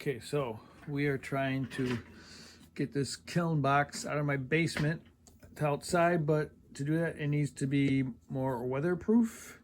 Okay, so we are trying to get this kiln box out of my basement to outside, but to do that it needs to be more weatherproof.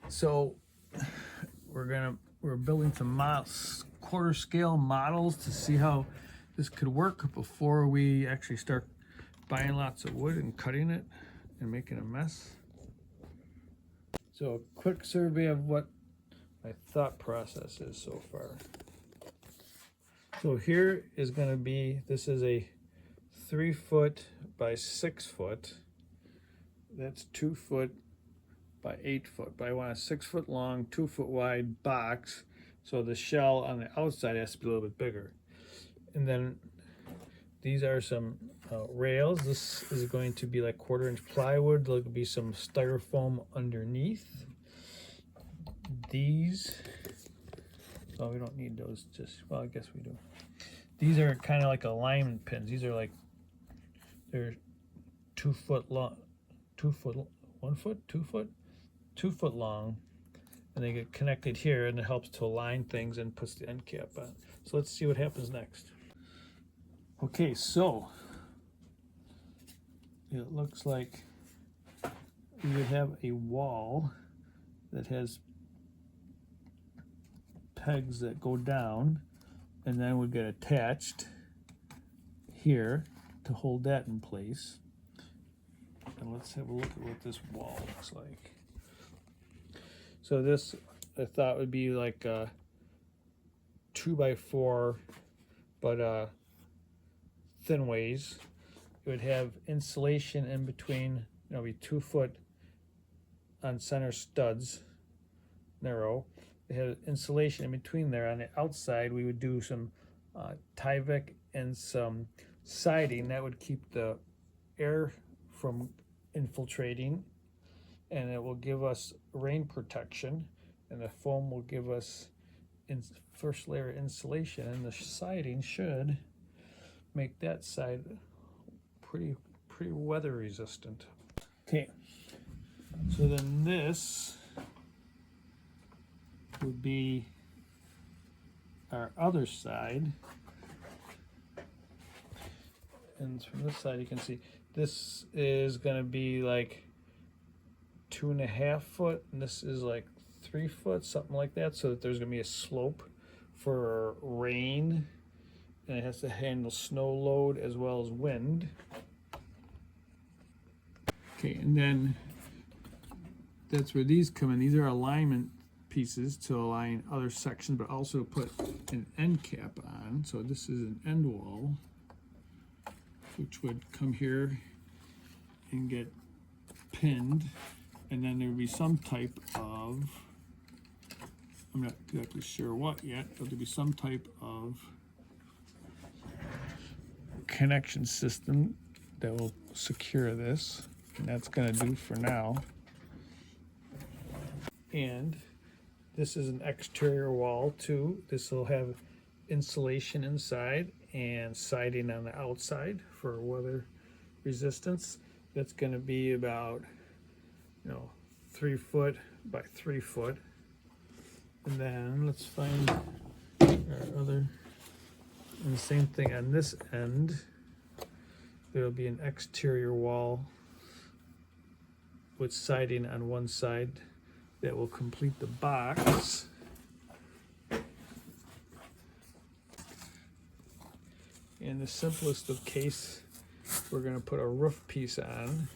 So we're building some quarter scale models to see how this could work before we actually start buying lots of wood and cutting it and making a mess. So a quick survey of what my thought process is so far. So here is going to be, this is a 3 foot by 6 foot. That's 2 foot by 8 foot. But I want a 6 foot long, 2 foot wide box. So the shell on the outside has to be a little bit bigger. And then these are some rails. This is going to be like 1/4 inch plywood. There'll be some styrofoam underneath. These, oh, we don't need those, well, I guess we do. These are kind of like alignment pins. These are like, they're 2 foot long, 2 foot, 1 foot, 2 foot, 2 foot long, and they get connected here, and it helps to align things and puts the end cap on. So let's see what happens next. Okay, so it looks like we would have a wall that has pegs that go down, and then would get attached here to hold that in place. And let's have a look at what this wall looks like. So this, I thought, would be like a 2 by 4, but thin ways. It would have insulation in between. It'll be 2 foot on center studs, narrow. It has insulation in between there. On the outside, we would do some Tyvek and some siding that would keep the air from infiltrating, and it will give us rain protection, and the foam will give us first layer insulation, and the siding should make that side pretty weather resistant. Okay, so then this would be our other side, and from this side you can see this is going to be like 2.5 foot, and this is like 3 foot, something like that, so that there's going to be a slope for rain, and it has to handle snow load as well as wind. Okay, and then that's where these come in. These are alignment pieces to align other sections, but also put an end cap on. So this is an end wall, which would come here and get pinned, and then there would be some type of, I'm not exactly sure what yet, but there'll be some type of connection system that will secure this, and that's going to do for now. And this is an exterior wall too. This will have insulation inside and siding on the outside for weather resistance. That's going to be about 3 foot by 3 foot. And then let's find our other, and the same thing on this end. There'll be an exterior wall with siding on one side that will complete the box. In the simplest of case, we're going to put a roof piece on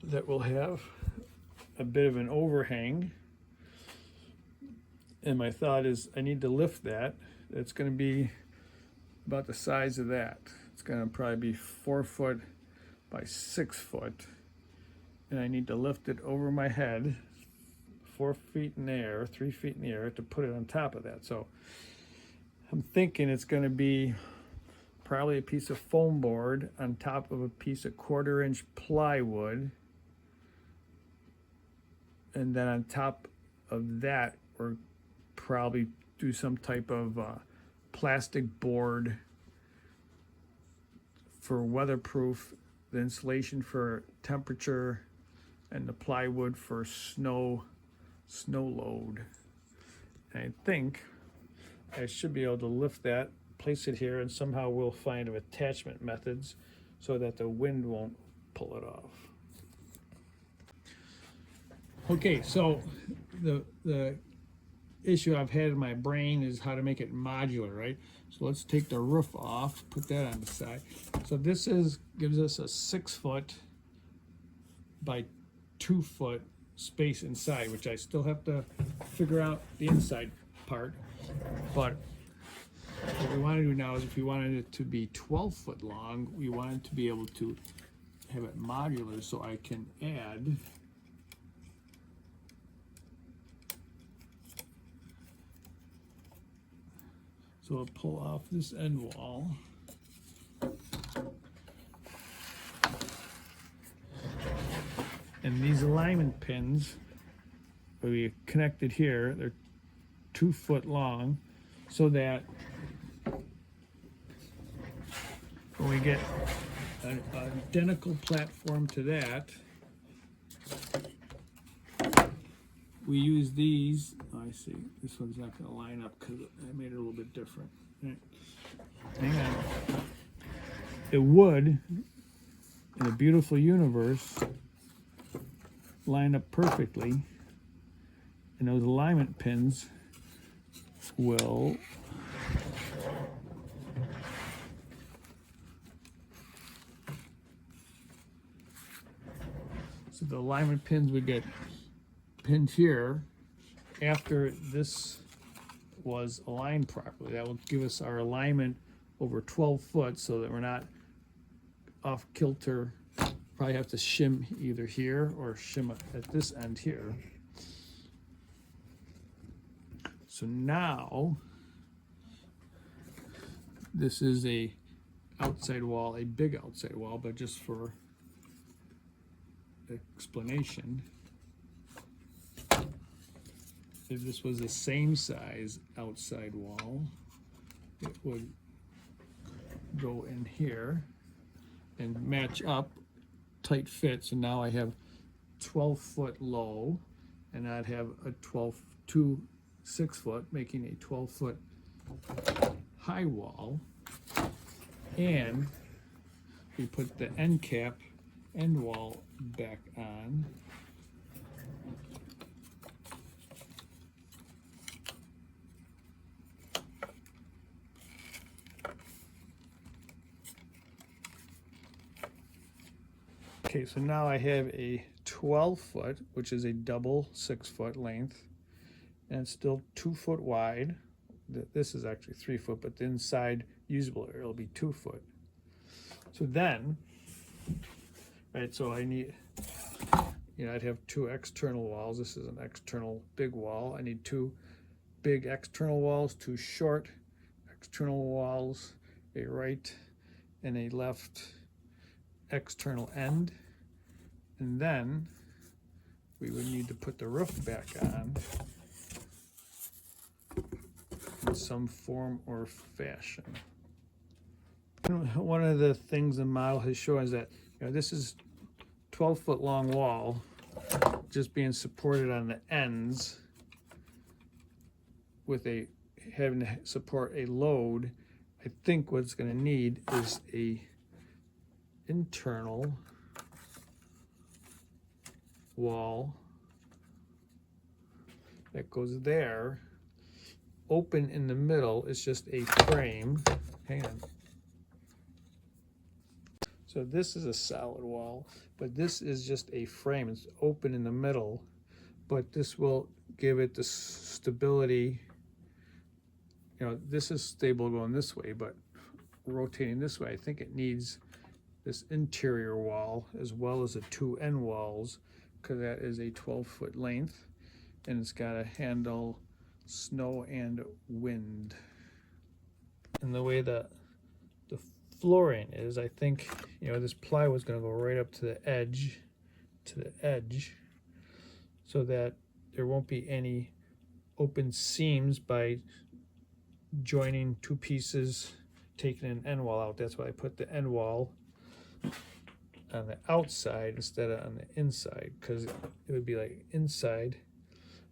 that will have a bit of an overhang. And my thought is I need to lift that. It's going to be about the size of that. It's going to probably be 4 foot by 6 foot. And I need to lift it over my head 4 feet in the air, 3 feet in the air, to put it on top of that. So I'm thinking it's going to be probably a piece of foam board on top of a piece of 1/4 inch plywood, and then on top of that we're probably do some type of plastic board for weatherproof, the insulation for temperature, and the plywood for snow load. I think I should be able to lift that, place it here, and somehow we'll find attachment methods so that the wind won't pull it off. Okay, so the issue I've had in my brain is how to make it modular, right? So let's take the roof off, put that on the side. So this gives us a 6 foot by 2 foot space inside, which I still have to figure out the inside part. But what we want to do now is, if we wanted it to be 12 foot long, we wanted to be able to have it modular, so I can add so I'll pull off this end wall. And these alignment pins will be connected here. They're 2 foot long, so that when we get an identical platform to that, we use these. Oh, I see. This one's not going to line up because I made it a little bit different. Right. Hang on. It would, in a beautiful universe, line up perfectly, and those alignment pins will so the alignment pins would get pinned here after this was aligned properly. That will give us our alignment over 12 foot so that we're not off kilter. Probably have to shim either here or shim at this end here. So now this is a outside wall, a big outside wall, but just for explanation, if this was the same size outside wall, it would go in here and match up, tight fit. So now I have 12 foot low, and I'd have a 6 foot, making a 12 foot high wall. And we put the end cap, end wall back on. Okay, so now I have a 12 foot, which is a double 6 foot length, and it's still 2 foot wide. This is actually 3 foot, but the inside usable area will be 2 foot. So then, right, so I need, I'd have 2 external walls. This is an external big wall. I need 2 big external walls, 2 short external walls, a right and a left external end. And then we would need to put the roof back on in some form or fashion. One of the things the model has shown is that this is 12 foot long wall just being supported on the ends with having to support a load. I think what it's going to need is a internal wall that goes there, open in the middle. It's just a frame. Hang on. So this is a solid wall, but this is just a frame. It's open in the middle, but this will give it the stability. This is stable going this way, but rotating this way, I think it needs this interior wall as well as the 2 end walls, because that is a 12 foot length, and it's got to handle snow and wind. And the way the flooring is, I think this plywood is going to go right up to the edge, so that there won't be any open seams by joining 2 pieces, taking an end wall out. That's why I put the end wall on the outside instead of on the inside, because it would be like inside,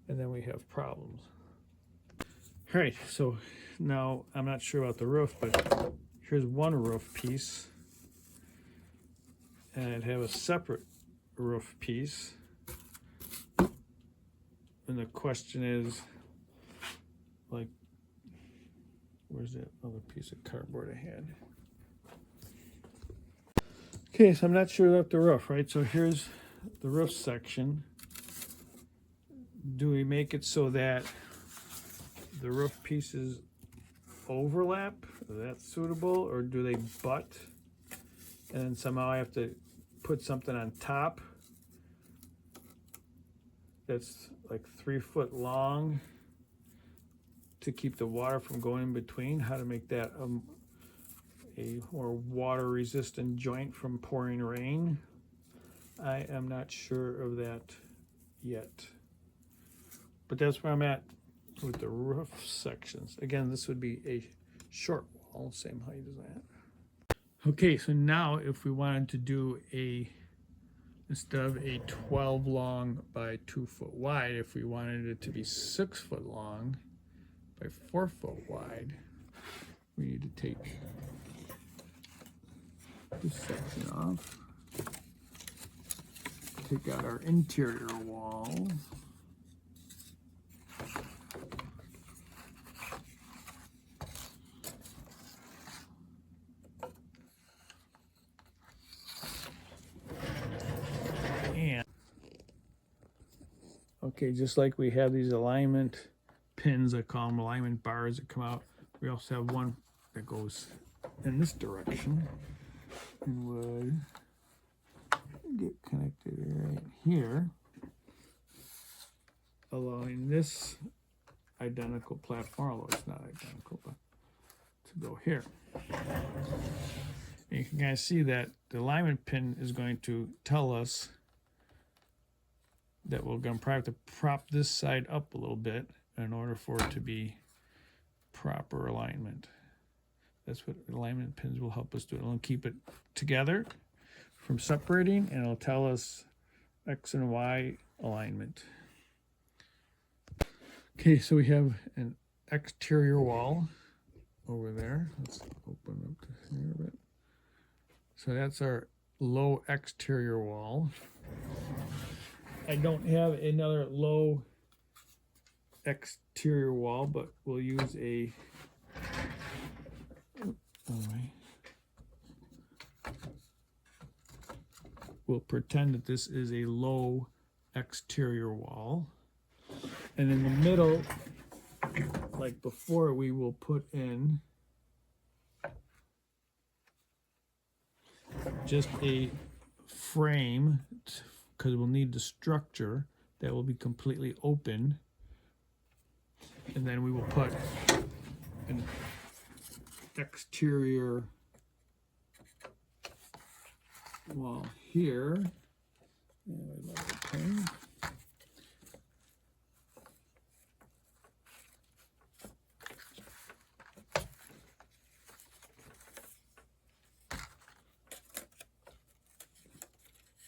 and then we have problems. All right, so now I'm not sure about the roof, but here's one roof piece. And I'd have a separate roof piece. And the question is, like, where's that other piece of cardboard I had? Okay, so I'm not sure about the roof, right? So here's the roof section. Do we make it so that the roof pieces overlap? Is that suitable? Or do they butt? And then somehow I have to put something on top that's like 3 foot long to keep the water from going in between. How to make that a more water resistant joint from pouring rain. I am not sure of that yet. But that's where I'm at with the roof sections. Again, this would be a short wall, same height as that. Okay, so now if we wanted to do instead of a 12 long by 2 foot wide, if we wanted it to be 6 foot long by 4 foot wide, we need to take this section off, take out our interior wall, and okay, just like we have these alignment pins, I call them alignment bars that come out, we also have one that goes in this direction and would get connected right here, allowing this identical platform, although it's not identical, but to go here. And you can kind of see that the alignment pin is going to tell us that we're going to probably have to prop this side up a little bit in order for it to be proper alignment. That's what alignment pins will help us do. It'll keep it together from separating, and it'll tell us X and Y alignment. Okay, so we have an exterior wall over there. Let's open up to here a bit. So that's our low exterior wall. I don't have another low exterior wall, but we'll use a we'll pretend that this is a low exterior wall. And in the middle, like before, we will put in just a frame, because we'll need the structure that will be completely open. And then we will put an exterior wall here.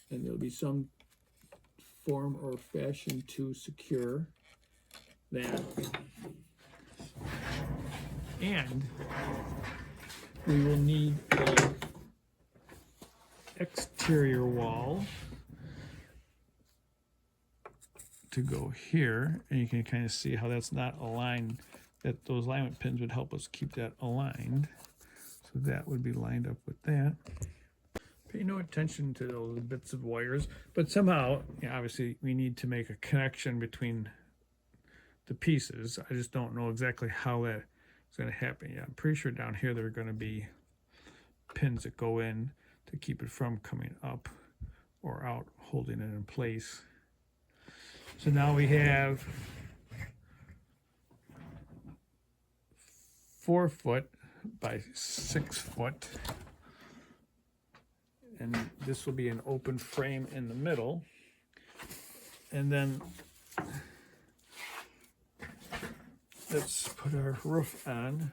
And there'll be some form or fashion to secure that. And we will need an exterior wall to go here, and you can kind of see how that's not aligned, that those alignment pins would help us keep that aligned. So that would be lined up with that. Pay no attention to those bits of wires, but somehow, obviously, we need to make a connection between the pieces. I just don't know exactly how that is going to happen yet. I'm pretty sure down here there are going to be pins that go in to keep it from coming up or out, holding it in place. So now we have 4 foot by 6 foot. And this will be an open frame in the middle. And then let's put our roof on.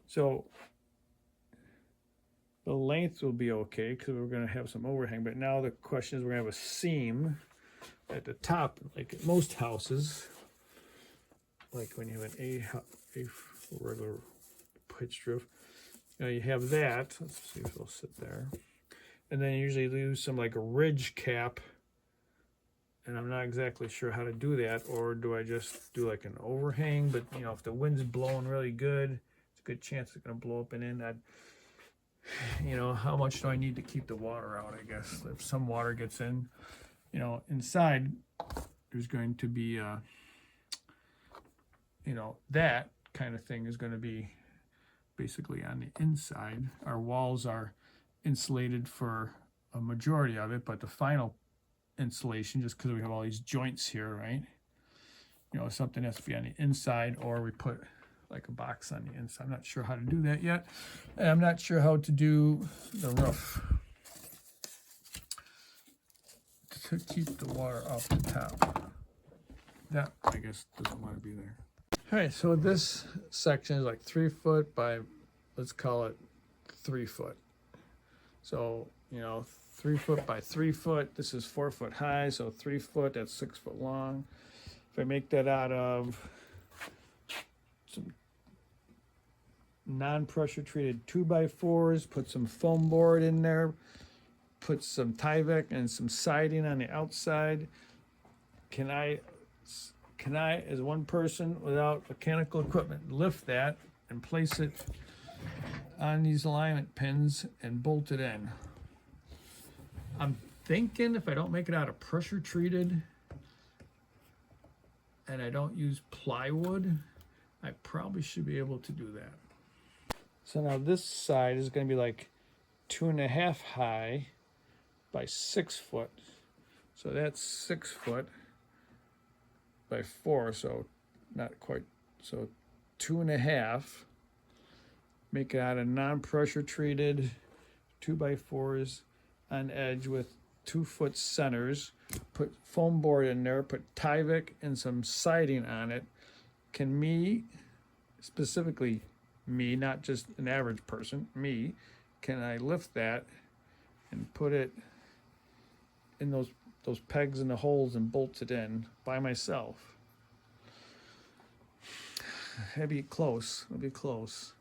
So the length will be okay because we're going to have some overhang. But now the question is, we're going to have a seam at the top, like at most houses, like when you have a regular pitched roof. You know, you have that. Let's see if it'll sit there. And then you usually use some like a ridge cap. And I'm not exactly sure how to do that. Or do I just do like an overhang? But, you know, if the wind's blowing really good, it's a good chance it's going to blow up and in. You know, how much do I need to keep the water out, I guess? If some water gets in, you know, inside, there's going to be, you know, that kind of thing is going to be basically on the inside. Our walls are insulated for a majority of it, but the final insulation, just because we have all these joints here, right? You know, something has to be on the inside, or we put like a box on the inside. I'm not sure how to do that yet. And I'm not sure how to do the roof to keep the water off the top. That, I guess, doesn't want to be there. All right, so this section is like 3 foot by, let's call it 3 foot. So, you know, 3 foot by 3 foot. This is 4 foot high, so 3 foot, that's 6 foot long. If I make that out of some non-pressure treated 2x4s, put some foam board in there, put some Tyvek and some siding on the outside. Can I, as one person without mechanical equipment, lift that and place it on these alignment pins and bolt it in? I'm thinking if I don't make it out of pressure treated and I don't use plywood, I probably should be able to do that. So now this side is going to be like 2.5 high by 6 foot. So that's 6 foot by 4, so not quite, so 2.5. Make it out of non-pressure treated 2x4s on edge with 2 foot centers. Put foam board in there, put Tyvek and some siding on it. Can me, specifically me, not just an average person, me, can I lift that and put it in those pegs in the holes and bolt it in by myself? That'd be close. It'll be close.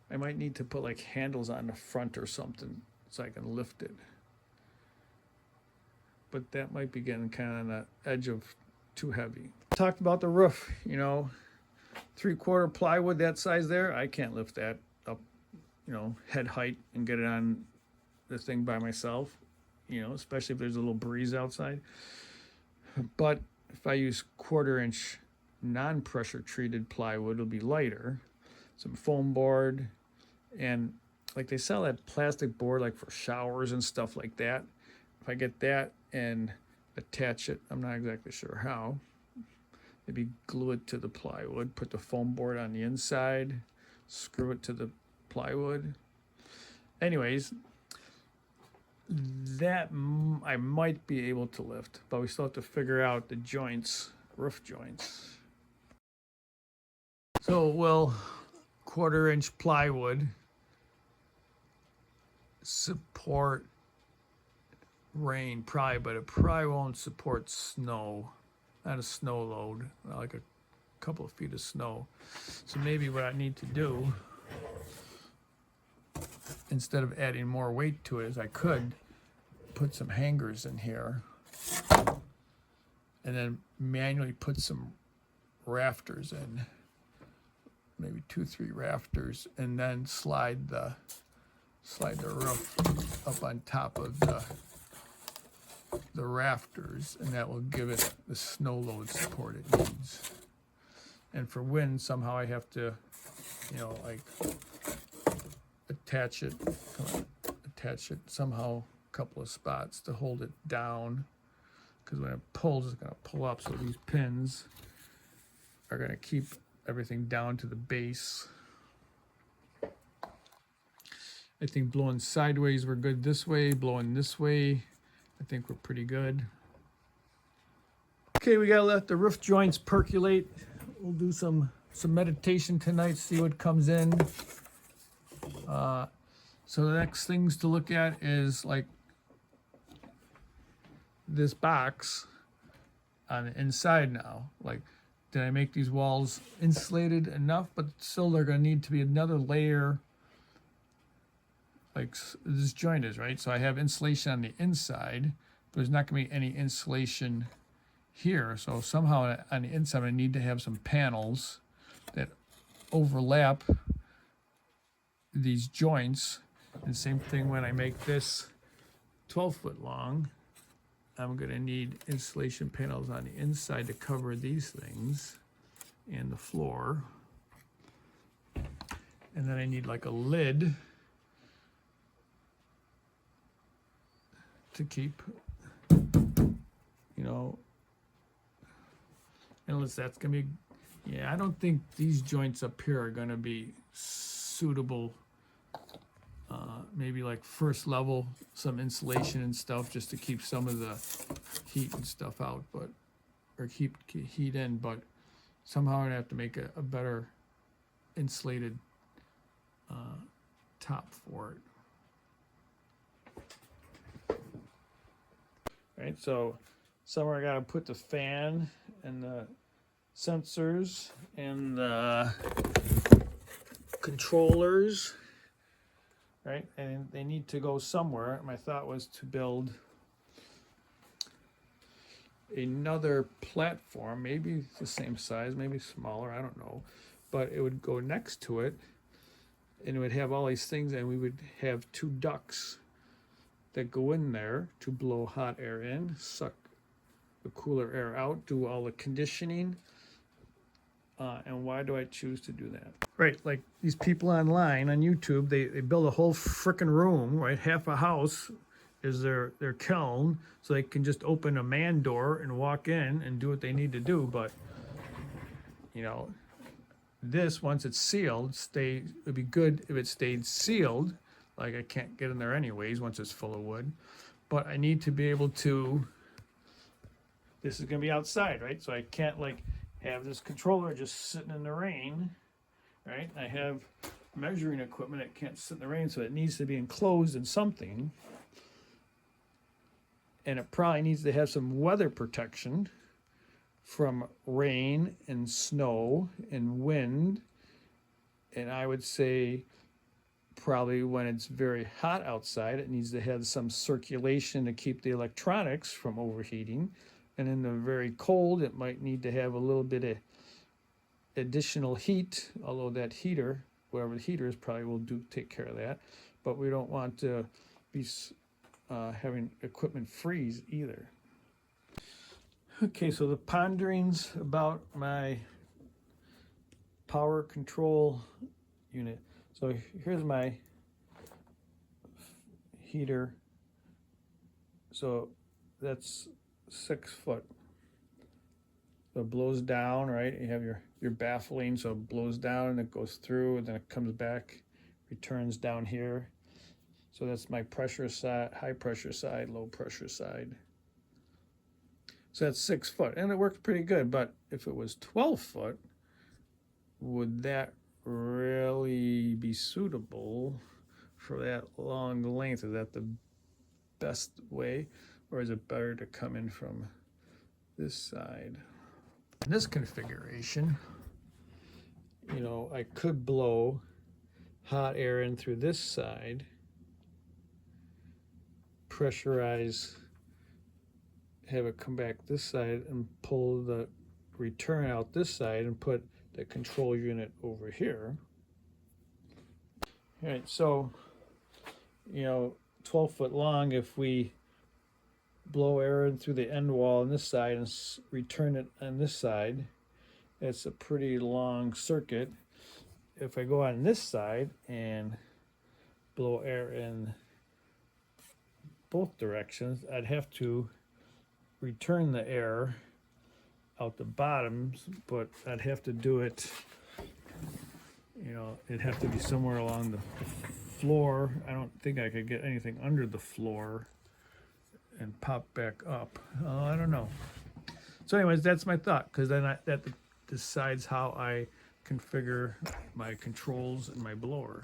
I might need to put like handles on the front or something so I can lift it. But that might be getting kind of on the edge of too heavy. Talked about the roof, you know, 3/4 plywood that size there. I can't lift that up, you know, head height and get it on the thing by myself, you know, especially if there's a little breeze outside. But if I use 1/4 inch non-pressure treated plywood, it'll be lighter. Some foam board, and like they sell that plastic board like for showers and stuff like that. If I get that and attach it, I'm not exactly sure how. Maybe glue it to the plywood, put the foam board on the inside, screw it to the plywood. Anyways, that I might be able to lift, but we still have to figure out the joints, roof joints. So, well, 1/4 inch plywood support rain, probably, but it probably won't support snow, not a snow load, like a couple of feet of snow. So maybe what I need to do, instead of adding more weight to it, is I could put some hangers in here and then manually put some rafters in, maybe 2-3 rafters, and then slide the roof up on top of the rafters, and that will give it the snow load support it needs. And for wind, somehow I have to, you know, like attach it somehow, a couple of spots to hold it down, because when it pulls, it's going to pull up. So these pins are going to keep everything down to the base. I think blowing sideways we're good this way, blowing this way I think we're pretty good. Okay, we gotta let the roof joints percolate. We'll do some meditation tonight, see what comes in. So the next things to look at is like this box on the inside now. Like, did I make these walls insulated enough? But still, they're going to need to be another layer, like this joint is, right? So I have insulation on the inside, but there's not going to be any insulation here. So somehow on the inside, I need to have some panels that overlap these joints. And same thing when I make this 12 foot long, I'm going to need insulation panels on the inside to cover these things and the floor. And then I need like a lid to keep, you know, unless that's going to be, yeah, I don't think these joints up here are going to be suitable. Maybe like first level, some insulation and stuff just to keep some of the heat and stuff out, but, or keep heat in, but somehow I'd have to make a better insulated top for it. Right, so somewhere I gotta put the fan and the sensors and the controllers, right? And they need to go somewhere. My thought was to build another platform, maybe the same size, maybe smaller, I don't know. But it would go next to it, and it would have all these things, and we would have two ducts that go in there to blow hot air in, suck the cooler air out, do all the conditioning. And why do I choose to do that? Right, like these people online on YouTube, they build a whole frickin' room, right? Half a house is their kiln, so they can just open a man door and walk in and do what they need to do. But, you know, this, once it's sealed, it'd be good if it stayed sealed. Like I can't get in there anyways once it's full of wood. But I need to be able to, this is gonna be outside, right? So I can't like have this controller just sitting in the rain, right? I have measuring equipment that can't sit in the rain, so it needs to be enclosed in something. And it probably needs to have some weather protection from rain and snow and wind. And I would say probably when it's very hot outside, it needs to have some circulation to keep the electronics from overheating. And in the very cold, it might need to have a little bit of additional heat, although that heater, whatever the heater is, probably will take care of that. But we don't want to be having equipment freeze either. Okay, so the ponderings about my power control unit. So here's my heater. So that's 6 foot. So it blows down, right? You have your baffling, so it blows down and it goes through, and then it comes back, returns down here. So that's my pressure side, high pressure side, low pressure side. So that's 6 foot, and it works pretty good. But if it was 12 foot, would that really be suitable for that long length? Is that the best way, or is it better to come in from this side? In this configuration, you know, I could blow hot air in through this side, pressurize, have it come back this side, and pull the return out this side and put the control unit over here. All right, so, you know, 12 foot long, if we blow air in through the end wall on this side and return it on this side, it's a pretty long circuit. If I go on this side and blow air in both directions, I'd have to return the air out the bottoms, but I'd have to do it, you know, it'd have to be somewhere along the floor. I don't think I could get anything under the floor and pop back up. I don't know. So anyways, that's my thought, because then that decides how I configure my controls and my blower.